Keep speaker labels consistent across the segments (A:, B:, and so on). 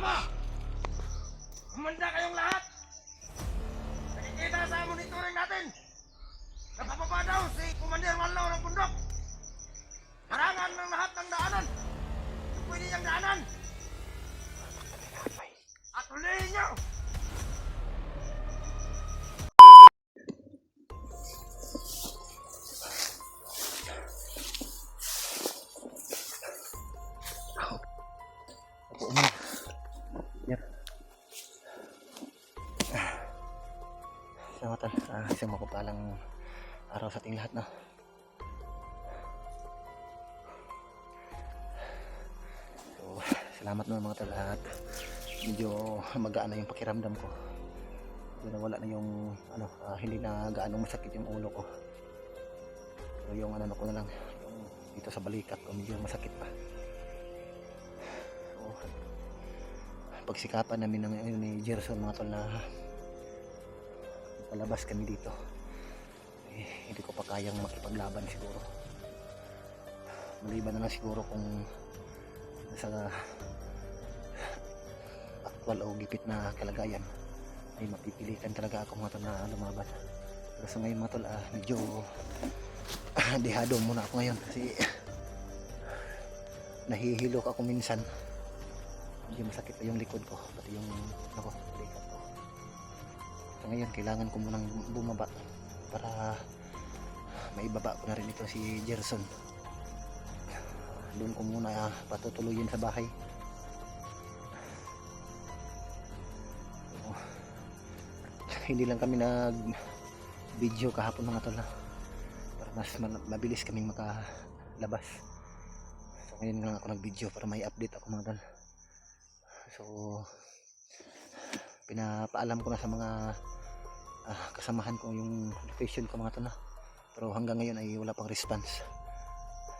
A: Tama! Humanda kayong lahat! Nakikita sa monitoring natin! Napapaba daw si Commander Manlaw ng bundok! Harangan ng lahat ng daanan! Kung pwede niyang daanan! At hulihin niyo!
B: Salamat isang mapapalang araw sa ating lahat, no? So, salamat naman mga tol at medyo magaan na yung pakiramdam ko. Medyo nawala na yung hindi na gaano masakit yung ulo ko. Pero yung ko na lang, yung dito sa balikat ko medyo masakit pa. So, pagsikapan namin ni Gerson mga tol na palabas kami dito, hindi ko pa kayang makipaglaban siguro. Maliban na lang siguro kung sa aktual o gipit na kalagayan ay mapipilitan talaga ako mga tol na lumaban. Pero sa ngayon mga tol, medyo dehado muna ako ngayon kasi nahihilok ako minsan. Medyo masakit pa yung likod ko, pati yung balikat ko. So ngayon kailangan ko munang bumaba para maibaba ko na rin ito si Gerson. Doon ko muna patutuloyin sa bahay. So, hindi lang kami nag video kahapon mga tol para mas mabilis kaming makalabas. So ngayon lang ako nag video para may update ako mga tol. So pinapaalam ko na sa mga kasamahan ko yung location ko mga tol, pero hanggang ngayon ay wala pang response.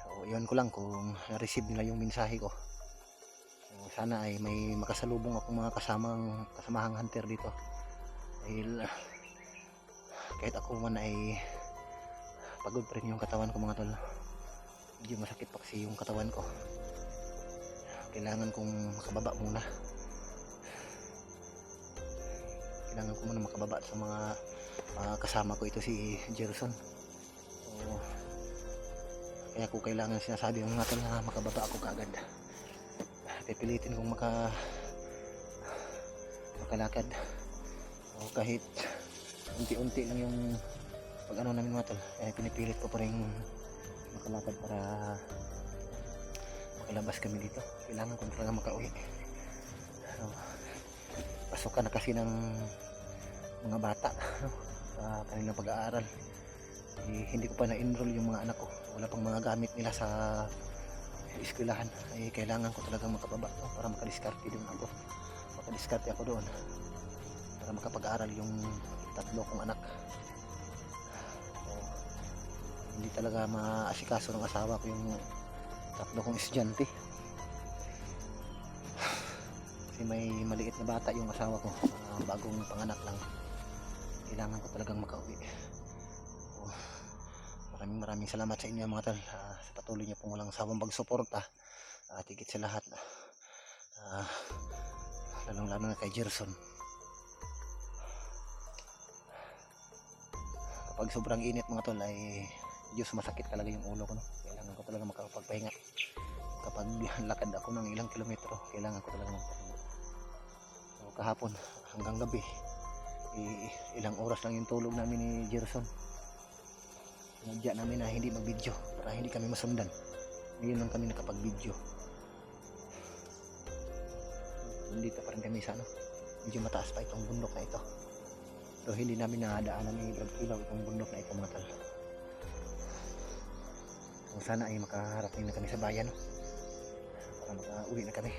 B: So iwan ko lang kung na-receive nila yung mensahe ko. So, sana ay may makasalubong akong mga kasamahang hunter dito dahil kahit ako man ay pagod pa rin yung katawan ko mga tol. Medyo masakit pa kasi yung katawan ko. Kailangan kong makababa muna. Kailangan ko muna makababa sa mga kasama ko, ito si Gerson. So, kaya ko kailangan sinasabi ng mga tol na makababa ako kaagad. Pipilitin kong makalakad. So, kahit unti-unti lang yung pag namin mga tol, kaya pinipilit ko pa rin makalakad para makalabas kami dito. Kailangan ko talaga makauwi. So, pasukan na kasi ng mga bata sa kanilang pag-aaral. Hindi ko pa na-enroll yung mga anak ko, wala pang mga gamit nila sa eskwelahan. Kailangan ko talagang makababa para makadiskarte ako doon para makapag-aaral yung tatlo kong anak. So, hindi talaga maasikaso ng asawa ko yung tatlo kong estudyante kasi may maliit na bata yung asawa ko, bagong panganak lang. Kailangan ko talagang makauwi. So, maraming salamat sa inyo mga tol, sa patuloy niyo pong walang sawang pagsuporta at higit sa lahat lalong lalo na kay Gerson. Kapag sobrang init mga tol ay medyo sumasakit talaga yung ulo ko, no? Kailangan ko talaga makapagpahinga. Kapag lakad ako ng ilang kilometro, kailangan ko talaga magpahinga. So, kahapon hanggang gabi ilang oras lang yung tulog namin ni Gerson. Sinadya namin na hindi mag-video para hindi kami masundan. Ngayon lang kami nakapag-video. Nandito pa rin kami sa medyo mataas pa itong bundok na ito, pero hindi namin nadaanan ni Brad itong bundok na ito mga tal. So, sana ay makaharating na kami sa bayan para makauwi na kami.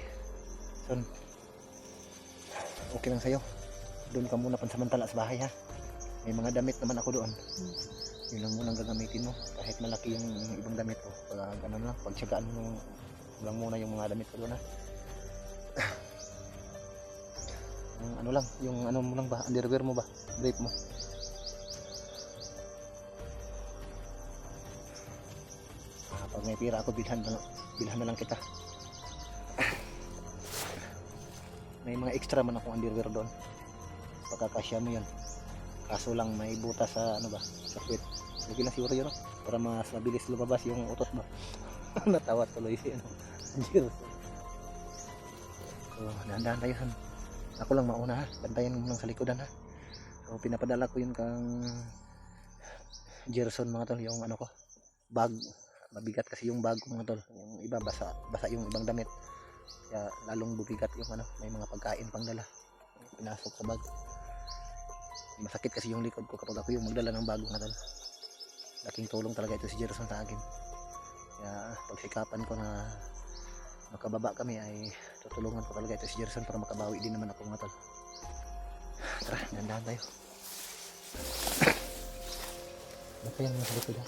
B: So, okay lang sa'yo, doon ka muna pansamantala sa bahay ha. May mga damit naman ako doon. Yun lang muna gagamitin mo kahit malaki yung ibang damit ko. Pagtsagaan mo lang muna yung mga damit ko doon ha. Yung mo lang ba, underwear mo ba, brief mo. Pag may pira ako bilhan na lang kita. may mga extra man akong underwear doon. Pagkakasya mo yan. Kaso lang may butas sa ano ba, sa puwet. Lagi lang siguro yun, no? Para mas mabilis lumabas yung utot ba. Natawa tuloy si ano, Jerson. So, dahan-dahan tayo son. Ako lang mauna ha, bantayan mo lang sa likodan ha. So, pinapadala ko yun kang Jerson mga tol, yung ano ko, bag. Mabigat kasi yung bag ko mga tol. Yung iba basa yung ibang damit. Kaya lalong bubigat yung ano, may mga pagkain pang dala. Pinasok sa bag. Masakit kasi yung likod ko kapag ako yung magdala ng bago mga tol. Laking tulong talaga ito si Jerson sa akin. Kaya pagsikapan ko na makababa kami ay tutulungan ko talaga ito si Jerson para makabawi din naman ako mga tol. Tara, nandahan tayo. Baka yan nasa likod ha.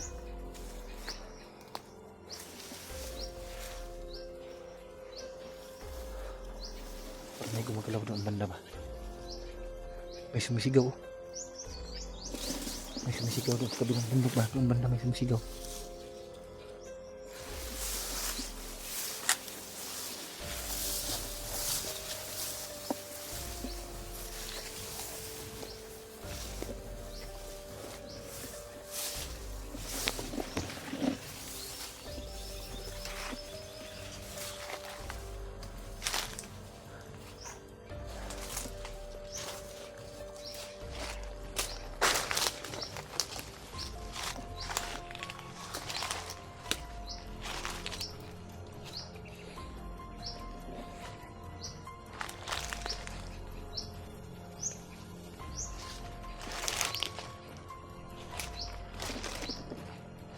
B: Parang may gumagalaw doon banda ba? May sumisigaw. May sumisigaw doon sa kabilang bundok ba? Doon banda may sumisigaw.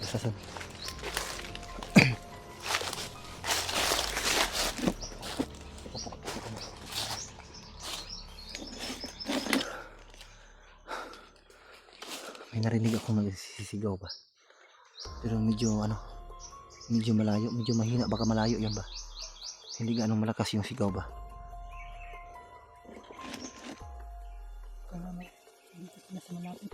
B: Sasan. May narinig akong nagsisigaw ba? Pero medyo ano, medyo malayo, medyo mahina, baka malayo yan ba? Hindi gaano malakas yung sigaw ba?
C: Karena dito sila sa malapit.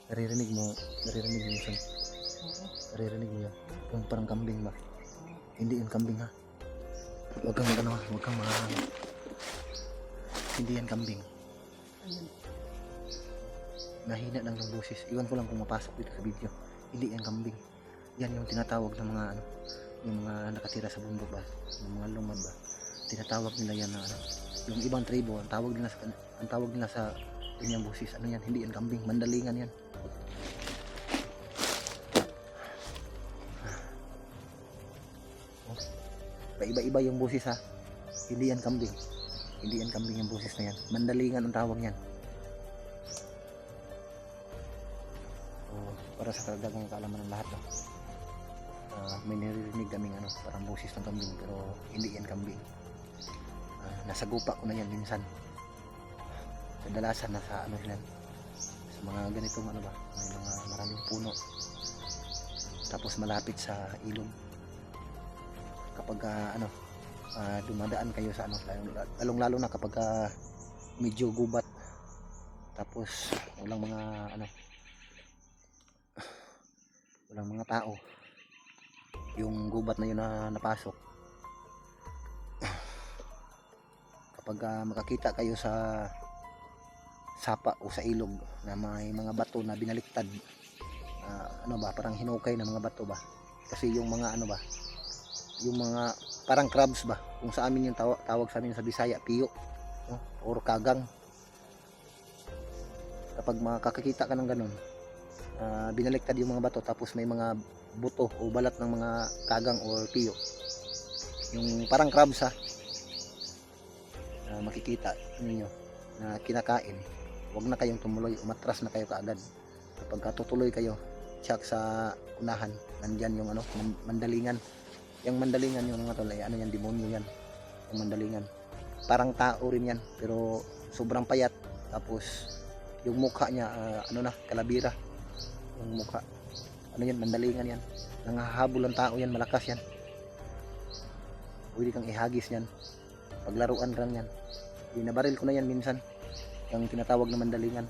B: Naririnig mo yun.
C: Oo.
B: Naririnig mo yan. Yung parang kambing ba? Hindi yung kambing ha. Huwag kang ano, huwag kang hindi yan kambing.
C: Ayun.
B: Mahina lang ng boses. Iwan ko lang kung mapasok dito sa video. Hindi yan kambing. Yan yung tinatawag ng mga ano, yung mga nakatira sa bundok ba, yung mga lumad ba. Tinatawag nila yan na ano. Yung ibang tribo, ang tawag nila sa ganyang boses, ano yan, hindi yan kambing, mandalingan yan. Oh. Iba-iba yung boses ha. Hindi yan kambing. Hindi yan kambing yung boses na yan. Mandalingan ang tawag yan. Oh, para sa karagdagang kaalaman ng lahat no. May naririnig kaming ano, parang boses ng kambing pero hindi yan kambing. Nasa gupa ko na yan minsan. Kadalasan nasa ano yan, sa mga ganitong ano ba, may mga maraming puno. Tapos malapit sa ilog. Kapag dumadaan kayo sa ano, lalong-lalo na kapag medyo gubat. Tapos walang mga tao. Yung gubat na yun na napasok. Kapag makakita kayo sa sapa o sa ilog na may mga bato na binaliktad, ano ba, parang hinukay na mga bato ba, kasi yung mga ano ba, yung mga parang crabs ba, kung sa amin yung tawag sa amin sa Bisaya piyo, no? Or kagang. Kapag makakakita ka ng ganun, binaliktad yung mga bato tapos may mga buto o balat ng mga kagang or piyo, yung parang crabs ha, makikita ninyo na kinakain. Huwag na kayong tumuloy, umatras na kayo kaagad. Kapag tutuloy kayo, check sa unahan, nandyan yung ano, mandalingan. Yung mandalingan yung mga tol, ano yan, demonyo yan. Yung mandalingan. Parang tao rin yan, pero sobrang payat. Tapos, yung mukha niya, kalabira. Yung mukha. Ano yan, mandalingan yan. Nangahabol ang tao yan, malakas yan. Pwede kang ihagis yan. Paglaruan lang yan. Binabaril ko na yan minsan. Yung tinatawag na mandalingan.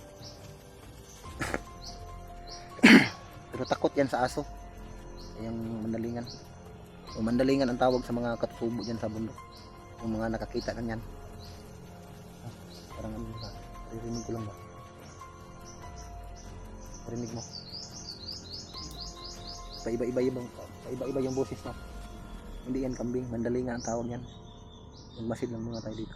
B: Pero takot yan sa aso. Yung mandalingan. O mandalingan ang tawag sa mga katutubo dyan sa bundok. Yung mga nakakita na yan. Ah, parang ano ba? Ririnig ko lang ba? Rinig mo. Paiba-iba yung boses mo. Hindi yan kambing, mandalingan ang tawag yan. Magmasid lang muna tayo dito.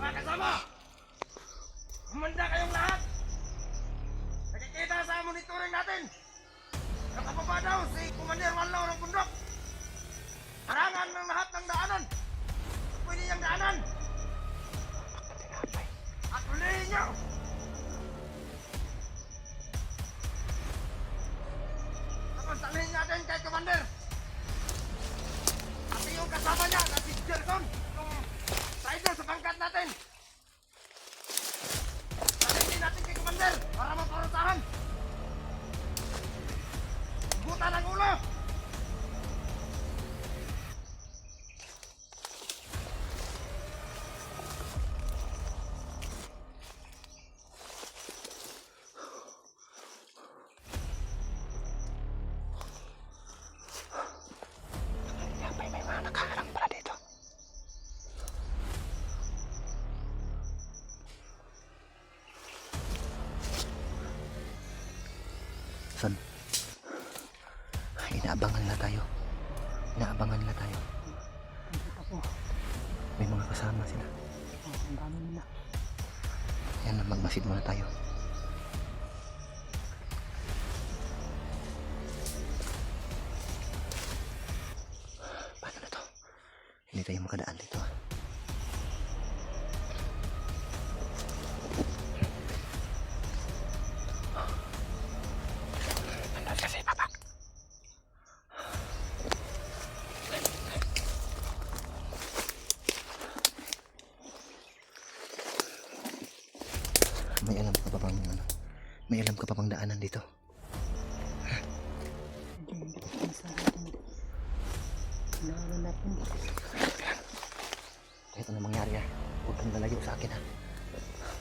A: Mga kasama! Kumanda kayong lahat! Nakikita sa monitoring natin! Nakababa daw si Commander Manlaw ng bundok! Harangan ng lahat ng daanan! Pwede niyang daanan! At hulihin niyo! Tapos dalhin natin kay Commander! At yung kasama niya na si Gerson! Yung rider sa pangkat natin! Dalhin natin kay Commander para maparusahan! Buta ng ulo!
B: May mga nakaharang pala dito. Son, inaabangan nila tayo. Inaabangan nila tayo.
C: Nakita ko.
B: May mga kasama sila.
C: Ang dami nila.
B: Yan, magmasid muna tayo. Paano na to? Hindi tayo makadaan dito. Andun kasi, Papa. May alam ka pa bang ano? May alam ka pa bang daanan dito?
C: Hindi ko sinasabi natin. Kailangan natin.
B: Kahit ano mangyari huwag kang lalayo sa akin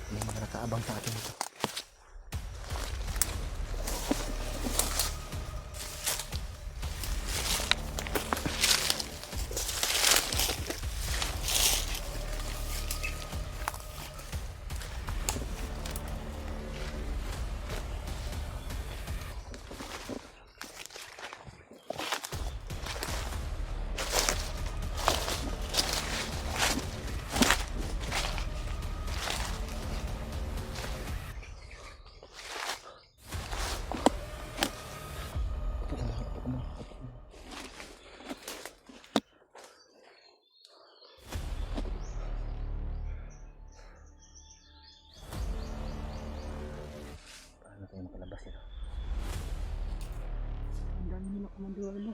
B: May mga nakaabang sa atin dito. Paano tayo makalabas dito?
C: Ang dami nila, Commander Arlo.